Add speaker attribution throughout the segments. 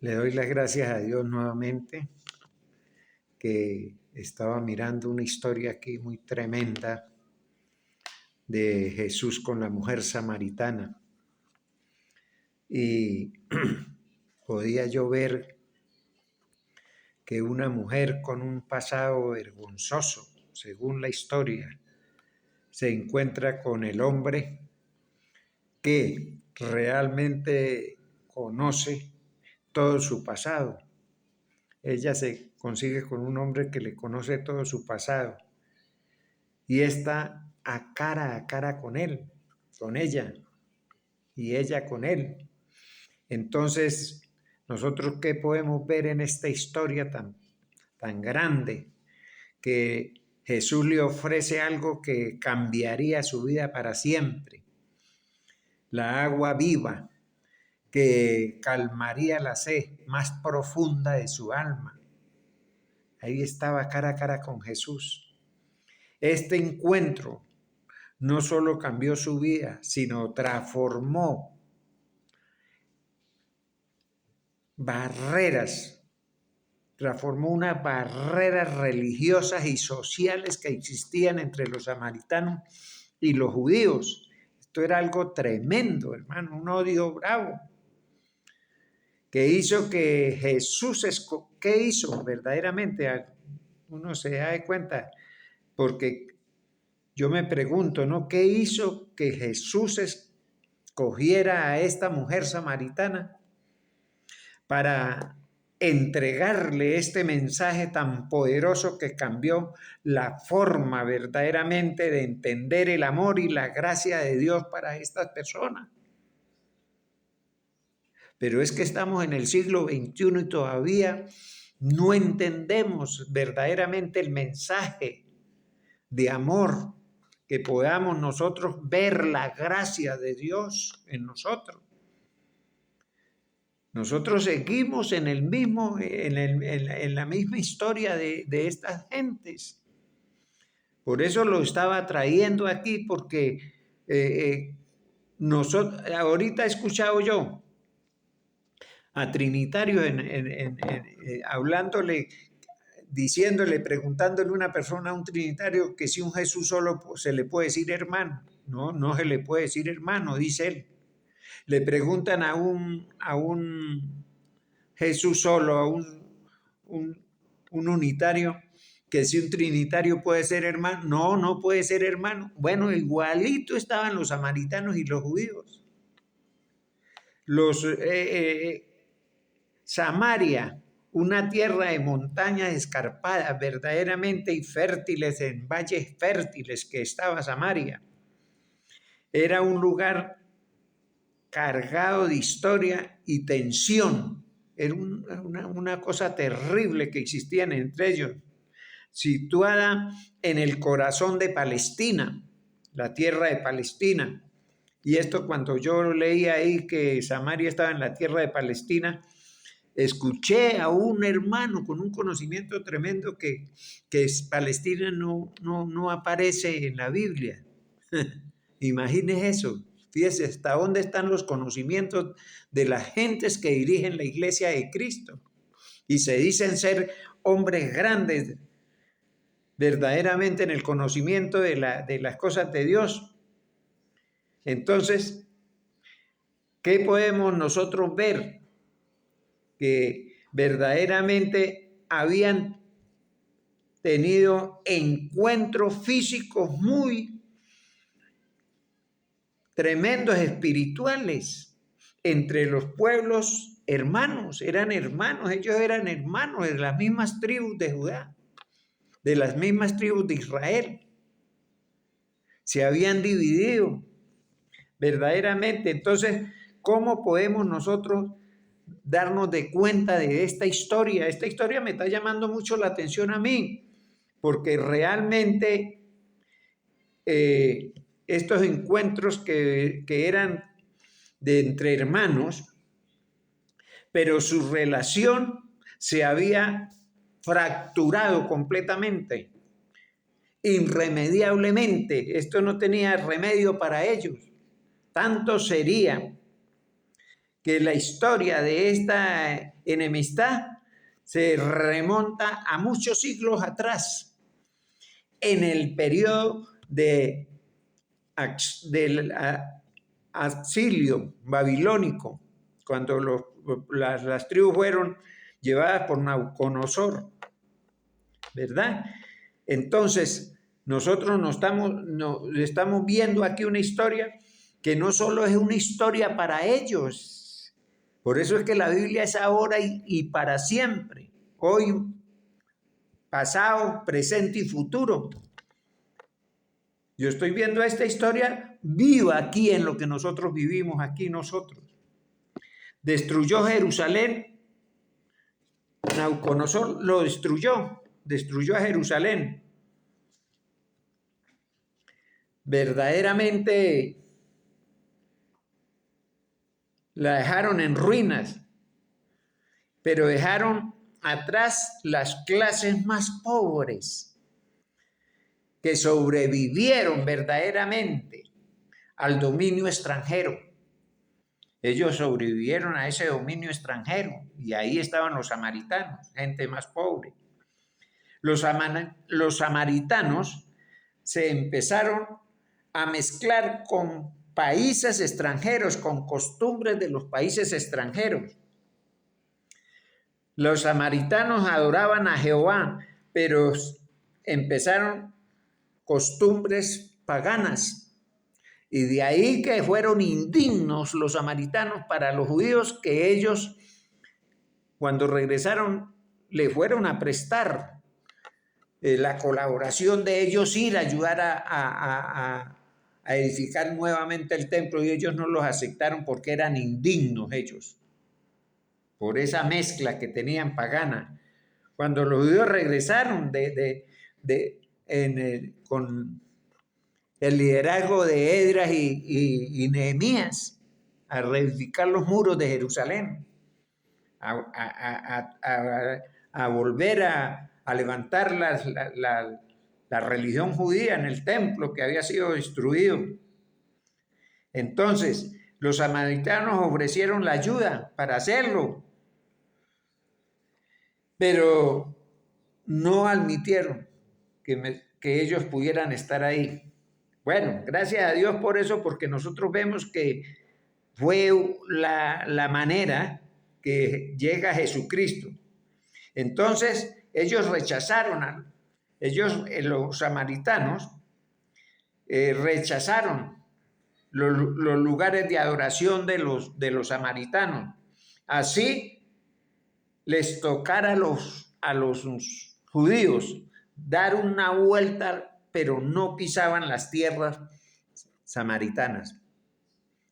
Speaker 1: Le doy las gracias a Dios nuevamente, que estaba mirando una historia aquí muy tremenda de Jesús con la mujer samaritana. Y podía yo ver que una mujer con un pasado vergonzoso, según la historia, se encuentra con el hombre que realmente conoce todo su pasado. Ella se consigue con un hombre que le conoce todo su pasado y está a cara con él, con ella, y ella con él. Entonces, nosotros qué podemos ver en esta historia tan grande, que Jesús le ofrece algo que cambiaría su vida para siempre, la agua viva, que calmaría la sed más profunda de su alma. Ahí estaba cara a cara con Jesús. Este encuentro no solo cambió su vida, sino transformó barreras, transformó unas barreras religiosas y sociales que existían entre los samaritanos y los judíos. Esto era algo tremendo, hermano, un odio bravo, que hizo que Jesús, ¿qué hizo verdaderamente? Uno se da cuenta, porque yo me pregunto, ¿no? ¿Qué hizo que Jesús escogiera a esta mujer samaritana para entregarle este mensaje tan poderoso que cambió la forma verdaderamente de entender el amor y la gracia de Dios para estas personas? Pero es que estamos en el siglo XXI y todavía no entendemos verdaderamente el mensaje de amor, que podamos nosotros ver la gracia de Dios en nosotros. Nosotros seguimos en la misma historia de estas gentes. Por eso lo estaba trayendo aquí, porque ahorita he escuchado yo a trinitarios hablándole, diciéndole, preguntándole a una persona, a un trinitario, que si un Jesús solo se le puede decir hermano. No, no se le puede decir hermano, dice él. Le preguntan a un Jesús solo, a un unitario, que si un trinitario puede ser hermano. No, no puede ser hermano. Bueno, igualito estaban los samaritanos y los judíos. Samaria, una tierra de montañas escarpadas verdaderamente y fértiles, en valles fértiles que estaba Samaria. Era un lugar cargado de historia y tensión. Era una cosa terrible que existían entre ellos, situada en el corazón de Palestina, la tierra de Palestina. Y esto, cuando yo leía ahí que Samaria estaba en la tierra de Palestina, escuché a un hermano con un conocimiento tremendo que Palestina no aparece en la Biblia. Imagínese eso. Fíjese hasta dónde están los conocimientos de las gentes que dirigen la iglesia de Cristo y se dicen ser hombres grandes verdaderamente en el conocimiento de las cosas de Dios. Entonces, ¿qué podemos nosotros ver? Que verdaderamente habían tenido encuentros físicos muy tremendos, espirituales, entre los pueblos hermanos. Eran hermanos, ellos eran hermanos de las mismas tribus de Judá, de las mismas tribus de Israel. Se habían dividido verdaderamente. Entonces, ¿cómo podemos nosotros darnos de cuenta de esta historia? Esta historia me está llamando mucho la atención a mí, porque realmente estos encuentros que eran de entre hermanos, pero su relación se había fracturado completamente, irremediablemente. Esto no tenía remedio para ellos. Tanto sería que la historia de esta enemistad se remonta a muchos siglos atrás, en el periodo del exilio babilónico, cuando las tribus fueron llevadas por Nabucodonosor, ¿verdad? Entonces, nosotros estamos viendo aquí una historia que no solo es una historia para ellos. Por eso es que la Biblia es ahora y para siempre. Hoy, pasado, presente y futuro. Yo estoy viendo esta historia viva aquí en lo que nosotros vivimos, aquí nosotros. Destruyó Jerusalén. Nabucodonosor lo destruyó a Jerusalén. Verdaderamente la dejaron en ruinas, pero dejaron atrás las clases más pobres que sobrevivieron verdaderamente al dominio extranjero. Ellos sobrevivieron a ese dominio extranjero y ahí estaban los samaritanos, gente más pobre. Los samaritanos se empezaron a mezclar con países extranjeros, con costumbres de los países extranjeros. Los samaritanos adoraban a Jehová, pero empezaron costumbres paganas. Y de ahí que fueron indignos los samaritanos para los judíos, que ellos, cuando regresaron, le fueron a prestar la colaboración de ellos, ir a ayudar a edificar nuevamente el templo, y ellos no los aceptaron porque eran indignos ellos, por esa mezcla que tenían pagana. Cuando los judíos regresaron con el liderazgo de Esdras y Nehemías a reedificar los muros de Jerusalén, a volver a levantar la religión judía en el templo que había sido destruido. Entonces, los samaritanos ofrecieron la ayuda para hacerlo, pero no admitieron que ellos pudieran estar ahí. Bueno, gracias a Dios por eso, porque nosotros vemos que fue la manera que llega Jesucristo. Entonces, ellos rechazaron, los samaritanos, rechazaron los lugares de adoración de los samaritanos. Así les tocara a los judíos dar una vuelta, pero no pisaban las tierras samaritanas.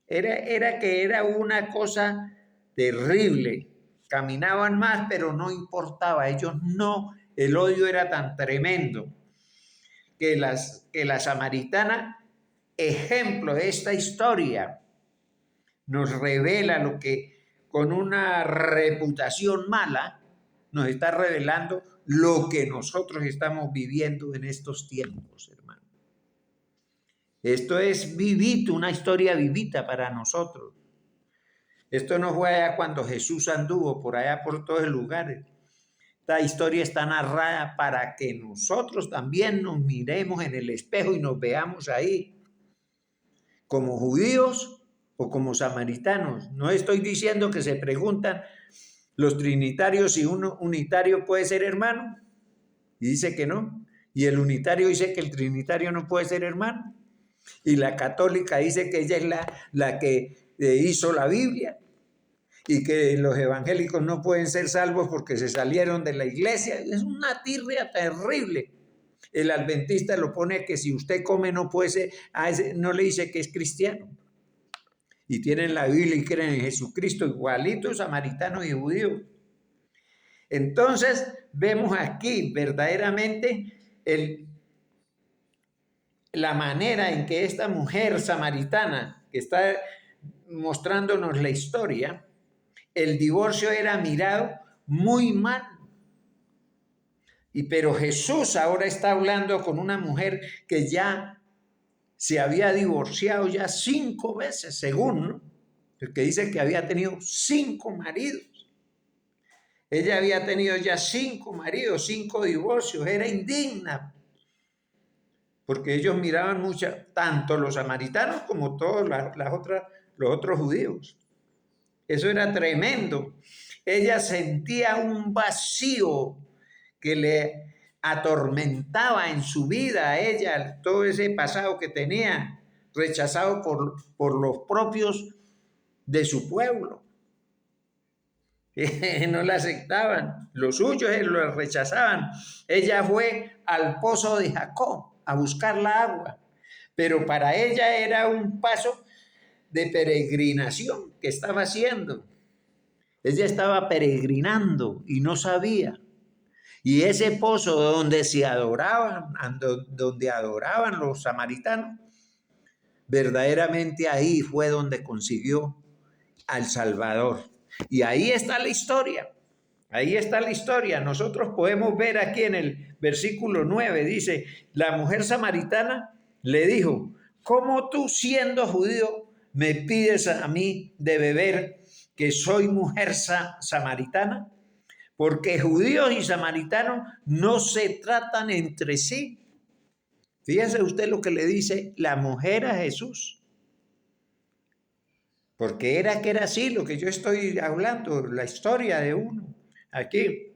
Speaker 1: Era una cosa terrible. Caminaban más, pero no importaba. Ellos no, el odio era tan tremendo que la samaritana, ejemplo de esta historia, nos revela lo que con una reputación mala nos está revelando lo que nosotros estamos viviendo en estos tiempos, hermano. Esto es vivito, una historia vivita para nosotros. Esto no fue allá cuando Jesús anduvo por allá por todos los lugares. Esta historia está narrada para que nosotros también nos miremos en el espejo y nos veamos ahí, como judíos o como samaritanos. No estoy diciendo que se preguntan los trinitarios si un unitario puede ser hermano, y dice que no, y el unitario dice que el trinitario no puede ser hermano, y la católica dice que ella es la que hizo la Biblia, y que los evangélicos no pueden ser salvos porque se salieron de la iglesia. Es una tirria terrible. El adventista lo pone que si usted come no puede ser, no le dice que es cristiano. Y tienen la Biblia y creen en Jesucristo, igualitos samaritanos y judíos. Entonces vemos aquí verdaderamente la manera en que esta mujer samaritana, que está mostrándonos la historia, el divorcio era mirado muy mal. Pero Jesús ahora está hablando con una mujer que ya se había divorciado ya 5 veces, según, ¿no? que dice que había tenido 5 maridos. Ella había tenido ya 5 maridos, 5 divorcios, era indigna, porque ellos miraban mucho, tanto los samaritanos como todos los otros judíos. Eso era tremendo. Ella sentía un vacío que le atormentaba en su vida a ella, todo ese pasado que tenía, rechazado por los propios de su pueblo. No la aceptaban, los suyos lo rechazaban. Ella fue al pozo de Jacob a buscar la agua, pero para ella era un paso de peregrinación que estaba haciendo. Ella estaba peregrinando y no sabía. Y ese pozo donde se adoraban, donde adoraban los samaritanos, verdaderamente ahí fue donde consiguió al Salvador. Y ahí está la historia. Ahí está la historia. Nosotros podemos ver aquí en el versículo 9, dice, la mujer samaritana le dijo, ¿cómo tú siendo judío me pides a mí de beber que soy mujer samaritana? Porque judíos y samaritanos no se tratan entre sí. Fíjese usted lo que le dice la mujer a Jesús. Porque era que era así lo que yo estoy hablando, la historia de uno aquí.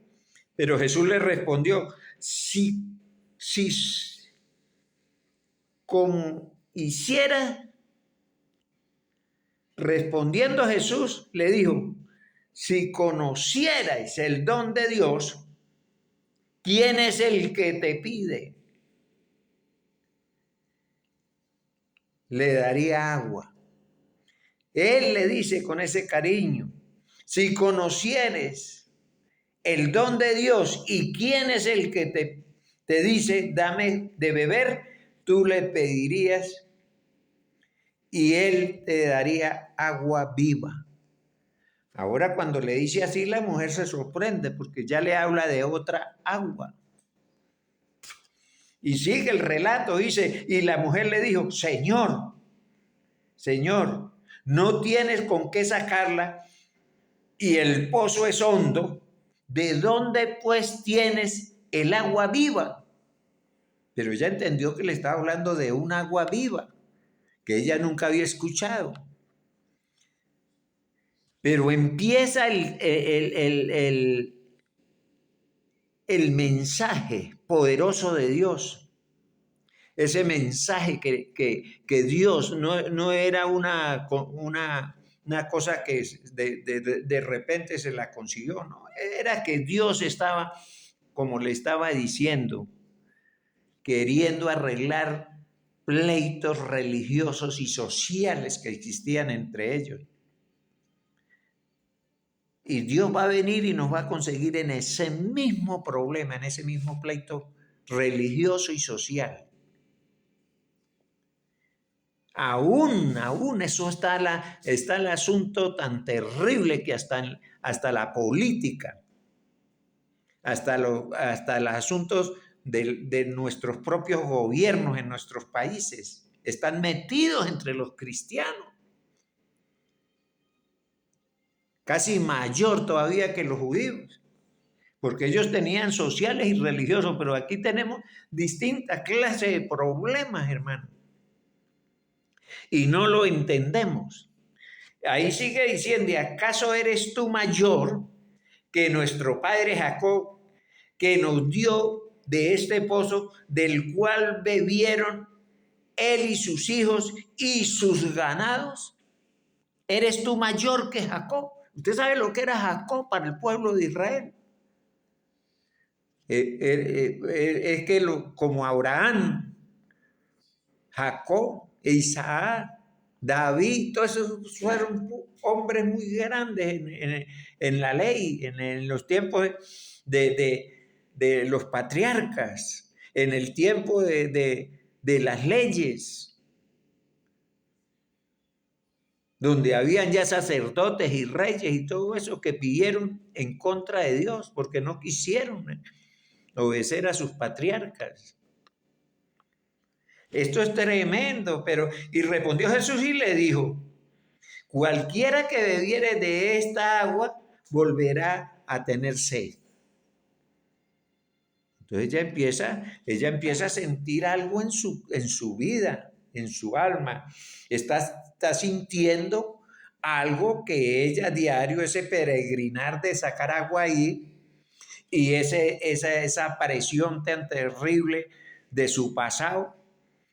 Speaker 1: Pero Jesús le respondió, si como hiciera, respondiendo Jesús, le dijo, si conocierais el don de Dios, ¿quién es el que te pide? Le daría agua. Él le dice con ese cariño, si conocieres el don de Dios y quién es el que te dice, dame de beber, tú le pedirías y él te daría agua viva. Ahora cuando le dice así, la mujer se sorprende porque ya le habla de otra agua. Y sigue el relato, dice, y la mujer le dijo, Señor, no tienes con qué sacarla y el pozo es hondo, ¿de dónde pues tienes el agua viva? Pero ella entendió que le estaba hablando de un agua viva, que ella nunca había escuchado. Pero empieza el mensaje poderoso de Dios. Ese mensaje que Dios no era una cosa que de repente se la consiguió, no, era que Dios estaba, como le estaba diciendo, queriendo arreglar pleitos religiosos y sociales que existían entre ellos. Y Dios va a venir y nos va a conseguir en ese mismo problema, en ese mismo pleito religioso y social. Aún, eso está el asunto tan terrible que hasta la política, hasta los asuntos de nuestros propios gobiernos en nuestros países, están metidos entre los cristianos. Casi mayor todavía que los judíos, porque ellos tenían sociales y religiosos, pero aquí tenemos distintas clases de problemas, hermano. Y no lo entendemos. Ahí sigue diciendo, ¿acaso eres tú mayor que nuestro padre Jacob, que nos dio de este pozo, del cual bebieron él y sus hijos y sus ganados? ¿Eres tú mayor que Jacob? ¿Usted sabe lo que era Jacob para el pueblo de Israel? Es que como Abraham, Jacob, Isaac, David, todos esos fueron hombres muy grandes en la ley, en los tiempos de los patriarcas, en el tiempo de las leyes, donde habían ya sacerdotes y reyes y todo eso que pidieron en contra de Dios porque no quisieron obedecer a sus patriarcas. Esto es tremendo, y respondió Jesús y le dijo, Cualquiera que bebiere de esta agua volverá a tener sed. Entonces ella empieza a sentir algo en su vida, en su alma. Está sintiendo algo que ella diario, ese peregrinar de sacar agua ahí, y esa aparición tan terrible de su pasado,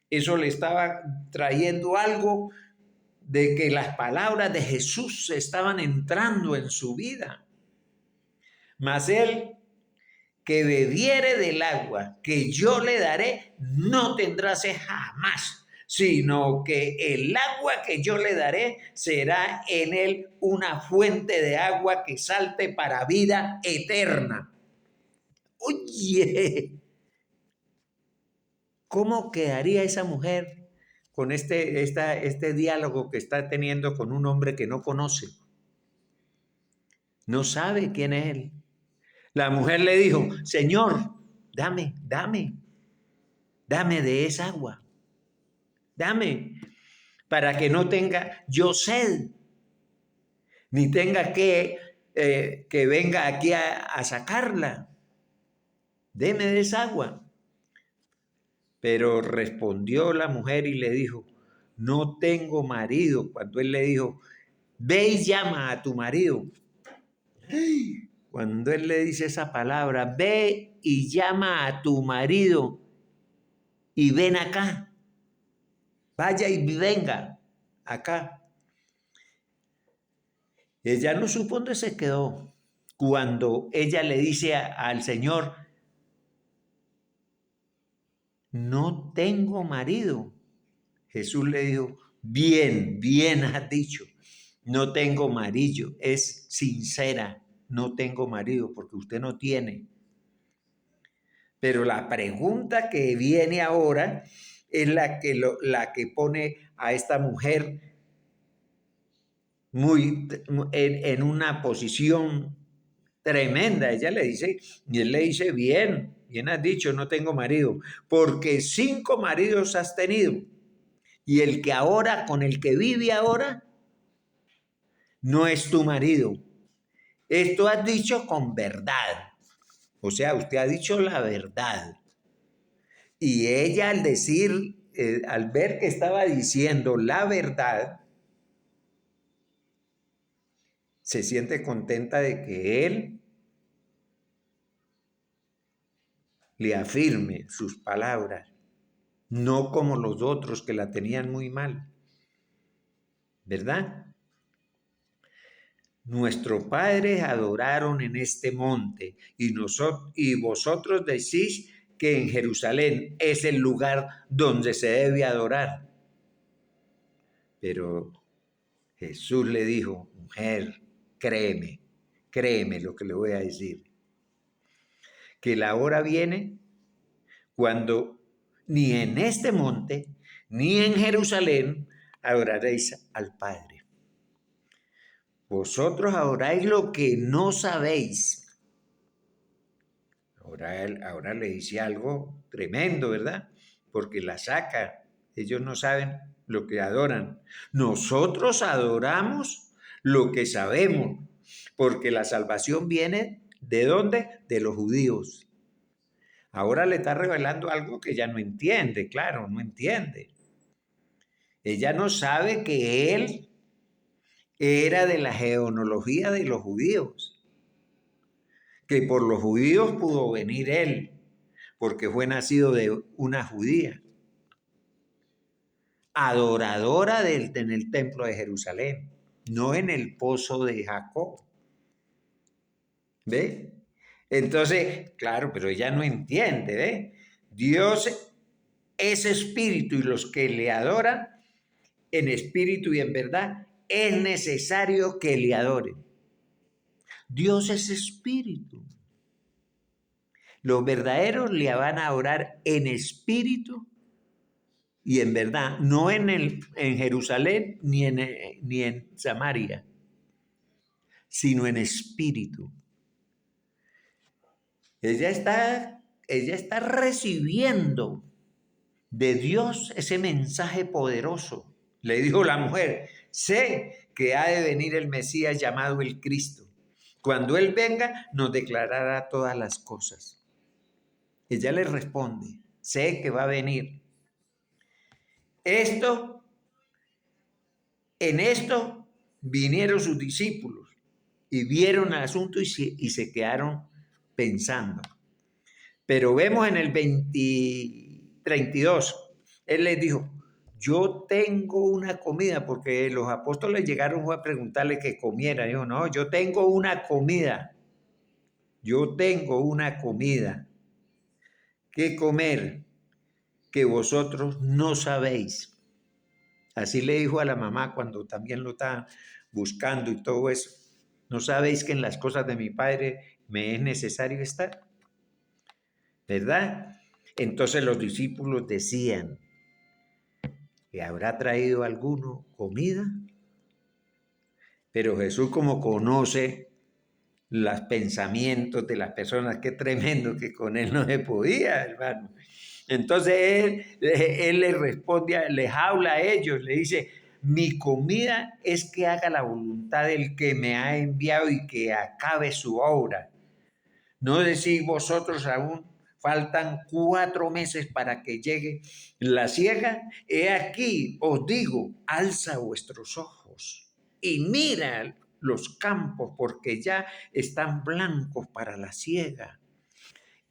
Speaker 1: eso le estaba trayendo algo de que las palabras de Jesús estaban entrando en su vida. Mas él que bebiere del agua que yo le daré, no tendrá sed jamás, sino que el agua que yo le daré será en él una fuente de agua que salte para vida eterna. Oye, ¿cómo quedaría esa mujer con este diálogo que está teniendo con un hombre que no conoce? No sabe quién es él. La mujer le dijo, Señor, dame de esa agua. Dame, para que no tenga yo sed, ni tenga que venga aquí a sacarla. Deme de esa agua. Pero respondió la mujer y le dijo, no tengo marido. Cuando él le dijo, ve y llama a tu marido. Cuando él le dice esa palabra, ve y llama a tu marido y ven acá. Vaya y venga acá. Ella no supo dónde se quedó. Cuando ella le dice al Señor, no tengo marido. Jesús le dijo, bien has dicho, no tengo marido. Es sincera, no tengo marido porque usted no tiene. Pero la pregunta que viene ahora es la que pone a esta mujer en una posición tremenda. Ella le dice, y él le dice, bien has dicho, no tengo marido, porque 5 maridos has tenido, y el que ahora, con el que vive ahora, no es tu marido. Esto has dicho con verdad. O sea, usted ha dicho la verdad. Y ella al decir, al ver que estaba diciendo la verdad, se siente contenta de que él le afirme sus palabras, no como los otros que la tenían muy mal, ¿verdad? Nuestros padres adoraron en este monte y vosotros decís que en Jerusalén es el lugar donde se debe adorar. Pero Jesús le dijo, mujer, créeme lo que le voy a decir, que la hora viene cuando ni en este monte, ni en Jerusalén adoraréis al Padre. Vosotros adoráis lo que no sabéis. Ahora le dice algo tremendo, ¿verdad? Porque la saca. Ellos no saben lo que adoran. Nosotros adoramos lo que sabemos, porque la salvación viene ¿de dónde? De los judíos. Ahora le está revelando algo que ella no entiende, claro, no entiende. Ella no sabe que él era de la genealogía de los judíos, que por los judíos pudo venir él, porque fue nacido de una judía, adoradora en el templo de Jerusalén, no en el pozo de Jacob. ¿Ve? Entonces, claro, pero ella no entiende, ¿ve? Dios es espíritu y los que le adoran en espíritu y en verdad es necesario que le adoren. Dios es espíritu. Los verdaderos le van a orar en espíritu y en verdad, no en Jerusalén ni en Samaria, sino en espíritu. Ella está recibiendo de Dios ese mensaje poderoso. Le dijo la mujer, sé que ha de venir el Mesías llamado el Cristo. Cuando Él venga, nos declarará todas las cosas. Ella le responde, sé que va a venir. En esto vinieron sus discípulos y vieron el asunto y se quedaron pensando. Pero vemos en el 32, Él les dijo, yo tengo una comida, porque los apóstoles llegaron a preguntarle que comiera. Dijo, no, yo tengo una comida. Yo tengo una comida que comer que vosotros no sabéis. Así le dijo a la mamá cuando también lo estaban buscando y todo eso. ¿No sabéis que en las cosas de mi Padre me es necesario estar? ¿Verdad? Entonces los discípulos decían, ¿que habrá traído alguno comida? Pero Jesús, como conoce los pensamientos de las personas, qué tremendo que con él no se podía, hermano. Entonces él les responde, les habla a ellos, le dice, mi comida es que haga la voluntad del que me ha enviado y que acabe su obra. ¿No decís vosotros aún faltan 4 meses para que llegue la siega? He aquí, os digo, alza vuestros ojos y mira los campos, porque ya están blancos para la siega.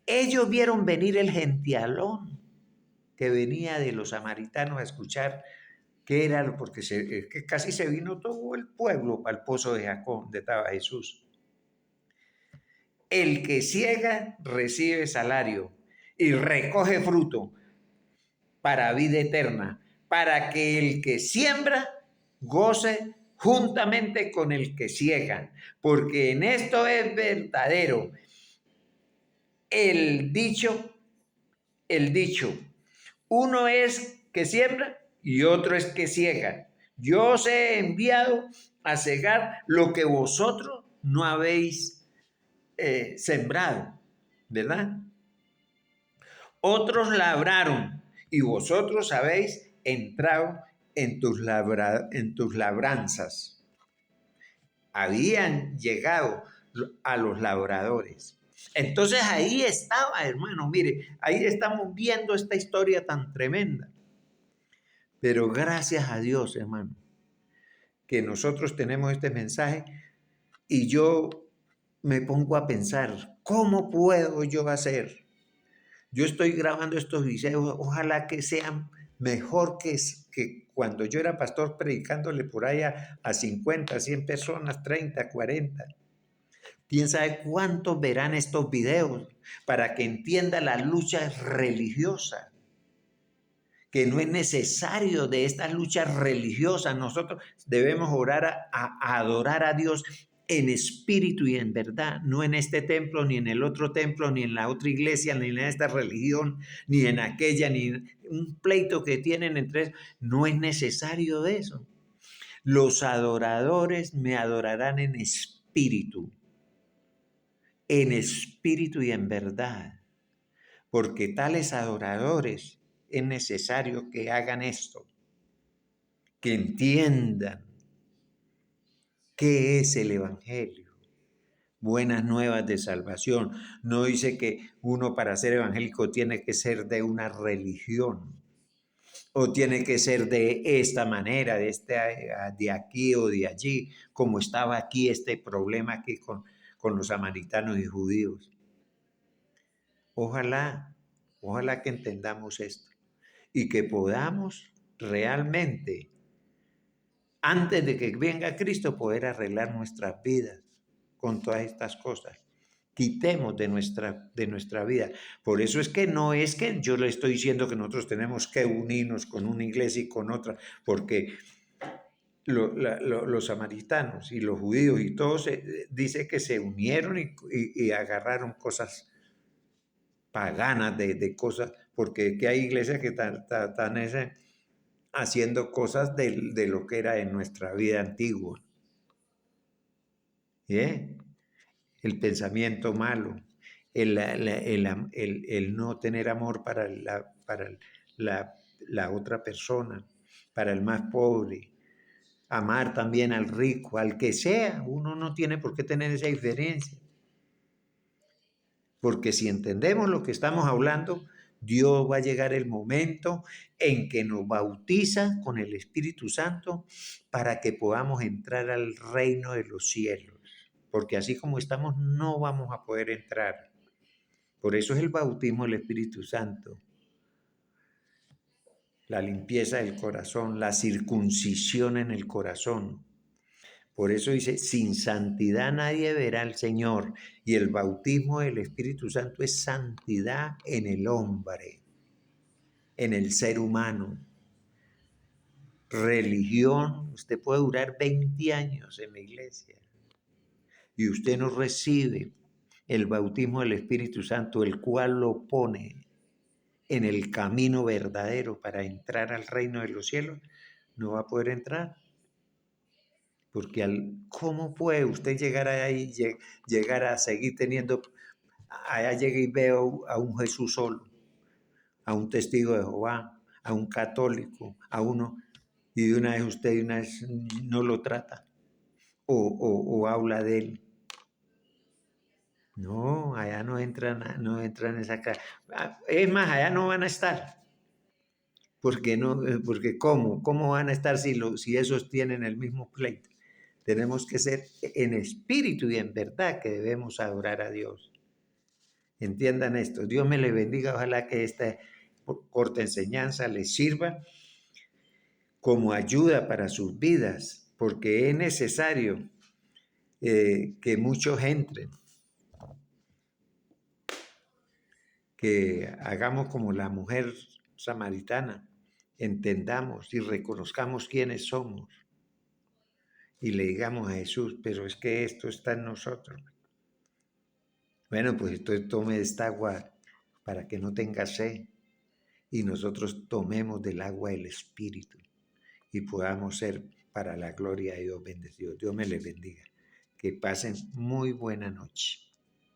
Speaker 1: Ellos vieron venir el gentialón que venía de los samaritanos a escuchar qué era, porque que casi se vino todo el pueblo para el pozo de Jacob, donde estaba Jesús. El que ciega recibe salario y recoge fruto para vida eterna, para que el que siembra goce juntamente con el que ciega, porque en esto es verdadero el dicho, uno es que siembra y otro es que ciega. Yo os he enviado a cegar lo que vosotros no habéis sembrado, ¿verdad? Otros labraron y vosotros habéis entrado en tus labranzas. Habían llegado a los labradores. Entonces ahí estaba, hermano, mire, ahí estamos viendo esta historia tan tremenda. Pero gracias a Dios, hermano, que nosotros tenemos este mensaje y yo me pongo a pensar, ¿cómo puedo yo hacer? Yo estoy grabando estos videos, ojalá que sean mejor que cuando yo era pastor predicándole por allá a 50, 100 personas, 30, 40. ¿Quién sabe cuántos verán estos videos para que entienda la lucha religiosa? Que no es necesario de estas luchas religiosas. Nosotros debemos orar a adorar a Dios en espíritu y en verdad, no en este templo, ni en el otro templo, ni en la otra iglesia, ni en esta religión, ni en aquella, ni en un pleito que tienen entre ellos. No es necesario de eso. Los adoradores me adorarán en espíritu y en verdad, porque tales adoradores es necesario que hagan esto, que entiendan qué es el Evangelio, buenas nuevas de salvación. No dice que uno para ser evangélico tiene que ser de una religión o tiene que ser de esta manera, de aquí o de allí, como estaba aquí este problema aquí con los samaritanos y judíos. Ojalá que entendamos esto y que podamos realmente, antes de que venga Cristo, poder arreglar nuestras vidas con todas estas cosas. Quitemos de nuestra vida. Por eso es que no es que yo le estoy diciendo que nosotros tenemos que unirnos con una iglesia y con otra, porque los samaritanos y los judíos y todos dice que se unieron y agarraron cosas paganas de cosas, porque que hay iglesias que están haciendo cosas de lo que era en nuestra vida antigua. ¿Eh? El pensamiento malo, el no tener amor para la otra persona, para el más pobre, amar también al rico, al que sea. Uno no tiene por qué tener esa diferencia. Porque si entendemos lo que estamos hablando, Dios va a llegar el momento en que nos bautiza con el Espíritu Santo para que podamos entrar al reino de los cielos. Porque así como estamos, no vamos a poder entrar. Por eso es el bautismo del Espíritu Santo. La limpieza del corazón, la circuncisión en el corazón. Por eso dice, sin santidad nadie verá al Señor. Y el bautismo del Espíritu Santo es santidad en el hombre, en el ser humano. Religión, usted puede durar 20 años en la iglesia y usted no recibe el bautismo del Espíritu Santo, el cual lo pone en el camino verdadero para entrar al reino de los cielos, no va a poder entrar. Porque ¿cómo puede usted llegar ahí, llegar a seguir teniendo, allá llega y veo a un Jesús solo, a un testigo de Jehová, a un católico, a uno, y de una vez usted de una vez no lo trata o habla de él? No, allá no entran esa cara. Es más, allá no van a estar. Porque no, porque ¿cómo van a estar si esos tienen el mismo pleito? Tenemos que ser en espíritu y en verdad que debemos adorar a Dios. Entiendan esto. Dios me le bendiga. Ojalá que esta corta enseñanza les sirva como ayuda para sus vidas, porque es necesario que muchos entren, que hagamos como la mujer samaritana, entendamos y reconozcamos quiénes somos y le digamos a Jesús, pero es que esto está en nosotros. Bueno, pues entonces tome esta agua para que no tenga sed y nosotros tomemos del agua del Espíritu y podamos ser para la gloria de Dios bendecidos. Dios me les bendiga. Que pasen muy buena noche.